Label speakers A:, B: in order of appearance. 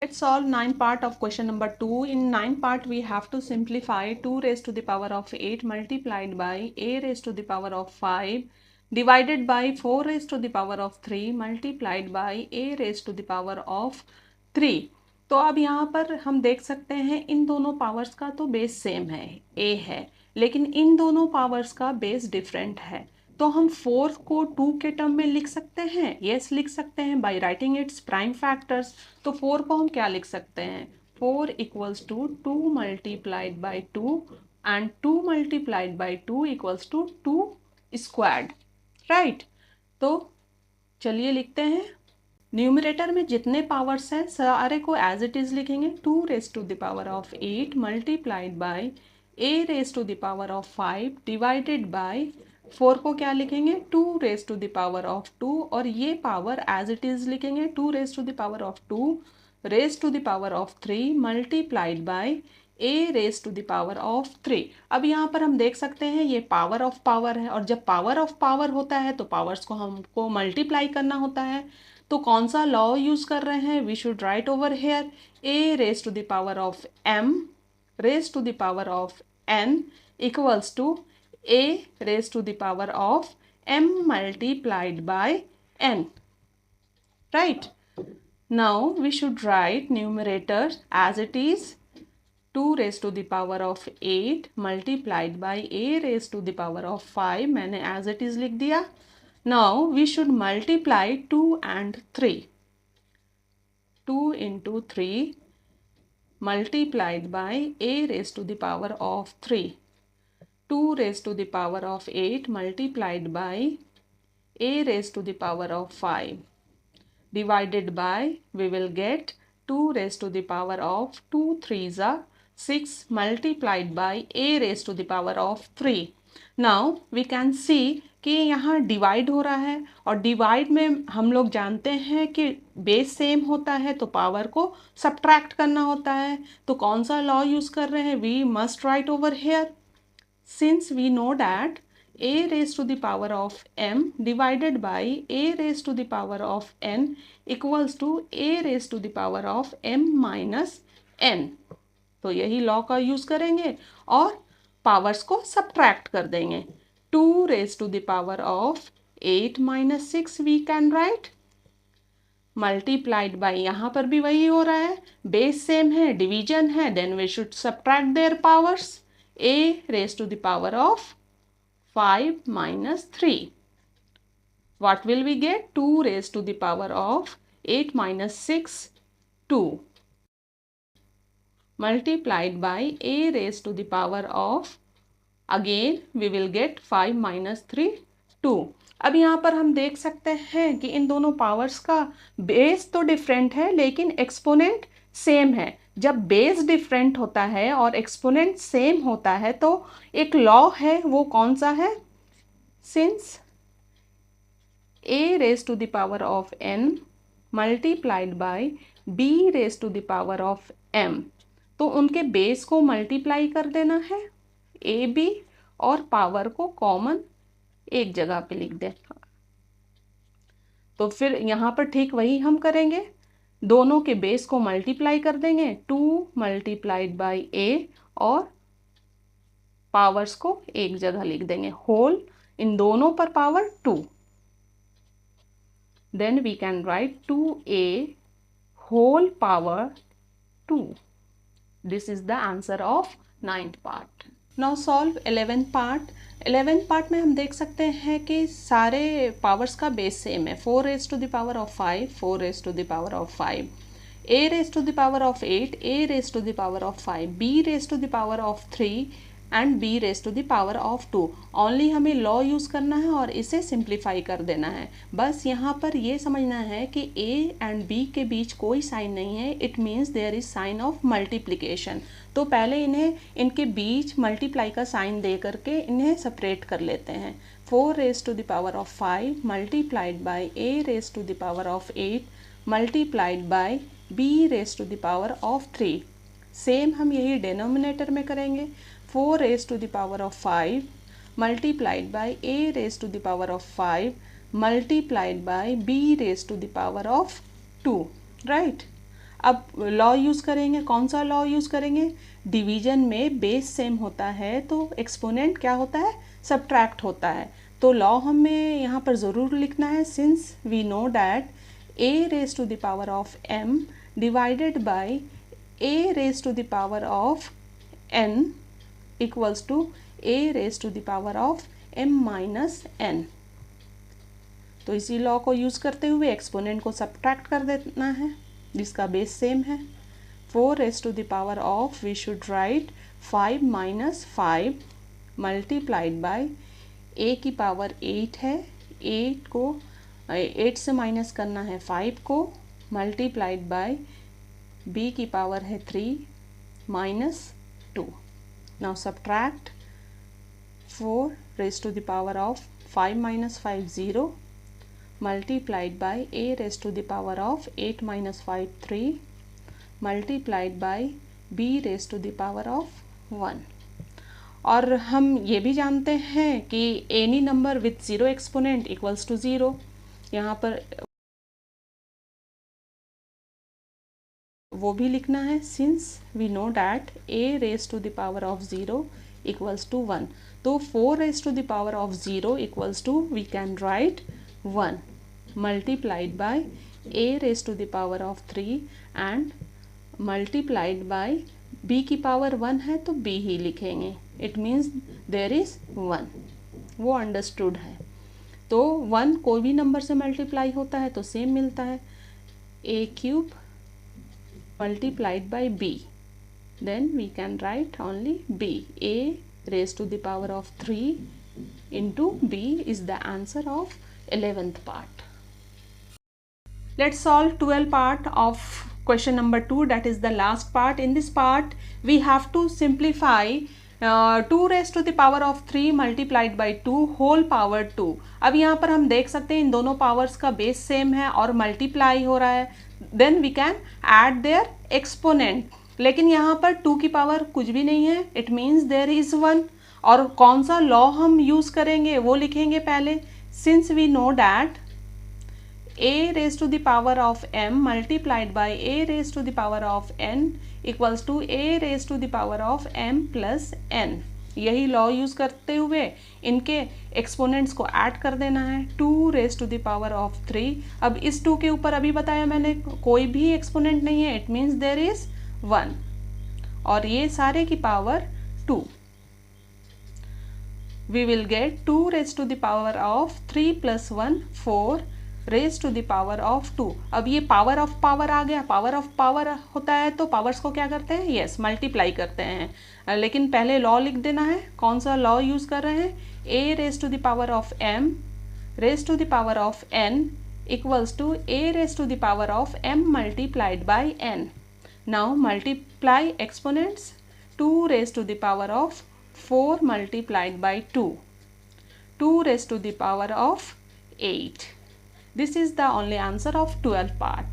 A: Let's solve 9 part of question number 2. In 9 part we have to simplify 2 raised to the power of 8 multiplied by a raised to the power of 5 divided by 4 raised to the power of 3 multiplied by a raised to the power of 3. तो अब यहाँ पर हम देख सकते हैं इन दोनों powers का तो बेस सेम है, a है, लेकिन इन दोनों पावर्स का बेस डिफरेंट है। तो हम 4 को 2 के टर्म में लिख सकते हैं, यस लिख सकते हैं by writing it's prime factors. तो 4 को हम क्या लिख सकते हैं, 4 equals to 2 multiplied by 2 and 2 multiplied by 2 equals to 2 squared, right. तो चलिए लिखते हैं। न्यूमरेटर में जितने पावर्स हैं सारे को एज इट इज़ लिखेंगे। 2 raise to the power of 8 multiplied by a raise to the power of 5 divided by 4 को क्या लिखेंगे, 2 raise to the power of 2 और ये पावर एज इट इज़ लिखेंगे 2 raise to the power of 2 raise to the power of 3 multiplied by a raise to the power of 3। अब यहाँ पर हम देख सकते हैं ये पावर ऑफ पावर है और जब पावर ऑफ पावर होता है तो पावर्स को हमको मल्टीप्लाई करना होता है। तो कौन सा लॉ यूज़ कर रहे हैं, we should write over here a raise to the power of m raise to the power of n equals to a raise to the power of m multiplied by n, right? Now we should write numerator as it is 2 raised to the power of 8 multiplied by a raised to the power of 5, मैंने as it is लिख दिया। Now we should multiply 2 and 3, 2 into 3 multiplied by a raised to the power of 3, 2 raised to the power of 8 multiplied by a raised to the power of 5 divided by, we will get 2 raised to the power of 2 3s are 6 multiplied by a raised to the power of 3. Now we can see कि यहाँ divide हो रहा है और divide में हम लोग जानते हैं कि बेस सेम होता है तो पावर को सब्ट्रैक्ट करना होता है। तो कौन सा लॉ यूज़ कर रहे हैं, we must write over here since we know that a raised to the power of m divided by a raised to the power of n equals to a raised to the power of m minus n। तो यही law का use करेंगे और powers को subtract कर देंगे। 2 raised to the power of 8 minus 6 we can write multiplied by, यहाँ पर भी वही हो रहा है, बेस सेम है, डिवीजन है, then we should subtract their powers. a raised to the power of 5 minus 3. What will we get? 2 raised to the power of 8 minus 6, 2. Multiplied by a raised to the power of, again we will get 5 minus 3, 2. अब यहाँ पर हम देख सकते हैं कि इन दोनों powers का बेस तो डिफरेंट है लेकिन एक्सपोनेंट सेम है। जब बेस डिफरेंट होता है और एक्सपोनेंट सेम होता है तो एक लॉ है, वो कौन सा है, since a raised to the power of n multiplied by b raised to the power of m, तो उनके बेस को मल्टीप्लाई कर देना है a b और पावर को कॉमन एक जगह पे लिख देना। तो फिर यहाँ पर ठीक वही हम करेंगे, दोनों के बेस को मल्टीप्लाई कर देंगे, 2 मल्टीप्लाइड बाई a और पावर्स को एक जगह लिख देंगे, होल इन दोनों पर power 2। Then we can write 2a whole power 2। This is the answer of 9th part. Now solve 11th part. 11th part में हम देख सकते हैं कि सारे पावर्स का बेस सेम है, 4 raise to the power of 5, 4 raise to the power of 5, a raise to the power of 8, a raise to the power of 5, b raise to the power of 3 and b raise to the power of 2। Only हमें law use करना है और इसे simplify कर देना है। बस यहाँ पर ये समझना है कि a एंड b के बीच कोई साइन नहीं है, it means there is sign of multiplication. तो पहले इन्हें इनके बीच मल्टीप्लाई का साइन दे करके इन्हें सेपरेट कर लेते हैं। 4 raise to the power of 5 multiplied by a raise to the power of 8 multiplied by b raise to the power of 3। Same हम यही डिनोमिनेटर में करेंगे, 4 raised to the power of 5 multiplied by a raised to the power of 5 multiplied by b raised to the power of 2, right? अब law use करेंगे, कौन सा law use करेंगे? Division में बेस सेम होता है तो एक्सपोनेंट क्या होता है? सब्ट्रैक्ट होता है। तो लॉ हमें यहाँ पर ज़रूर लिखना है, since we know that a raised to the power of m divided by a raised to the power of n equals to a raised to the power of m minus n। तो इसी law को use करते हुए exponent को subtract कर देना है जिसका बेस सेम है। 4 raised to the power of, we should write 5 minus 5 multiplied by a की पावर 8 है, 8 से माइनस करना है 5 को, मल्टीप्लाइड बाय b की पावर है 3 minus 2। Now subtract 4 raised to the power of 5 minus 5 0 multiplied by a raised to the power of 8 minus 5 3 multiplied by b raised to the power of 1। और हम ये भी जानते हैं कि any number with zero exponent equals to zero. यहाँ पर वो भी लिखना है, since we know that a raise to the power of zero equals to 1। तो 4 raise to the power of zero equals to, we can write 1 multiplied by a raise to the power of 3 and multiplied by b की power 1 है तो b ही लिखेंगे। It means there is 1, वो understood है। तो 1 कोई भी नंबर से मल्टीप्लाई होता है तो सेम मिलता है, a cube multiplied by b, then we can write only b, a raised to the power of 3 into b is the answer of 11th part. Let's solve 12th part of question number 2, that is the last part. In this part we have to simplify 2 raised to the power of 3 multiplied by 2 whole power 2। अब यहाँ पर हम देख सकते हैं इन दोनों powers का base same है और मल्टीप्लाई हो रहा है, then we can add their exponent. लेकिन यहाँ पर 2 की पावर कुछ भी नहीं है, इट मीन्स देयर इज़ 1। और कौन सा लॉ हम यूज़ करेंगे वो लिखेंगे पहले, since we know that a raised to the power of m multiplied by a raised to the power of n equals to a raised to the power of m plus n। यही law use करते हुए इनके exponents को add कर देना है, 2 raise to the power of 3। अब इस 2 के ऊपर अभी बताया मैंने कोई भी एक्सपोनेंट नहीं है, इट मीन्स देयर इज 1, और ये सारे की power 2। We will get 2 raise to the power of 3 plus 1 4 raise to the power of 2। अब ये पावर ऑफ पावर आ गया, पावर ऑफ पावर होता है तो पावर्स को क्या करते हैं? यस, मल्टीप्लाई करते हैं। लेकिन पहले लॉ लिख देना है, कौन सा लॉ यूज़ कर रहे हैं? a raise to the power of m raise to the power of n equals to a raise to the power of m multiplied by n। Now multiply exponents, 2 raise to the power of 4 multiplied by 2, 2 raise to the power of 8। This is the only answer of 12th part.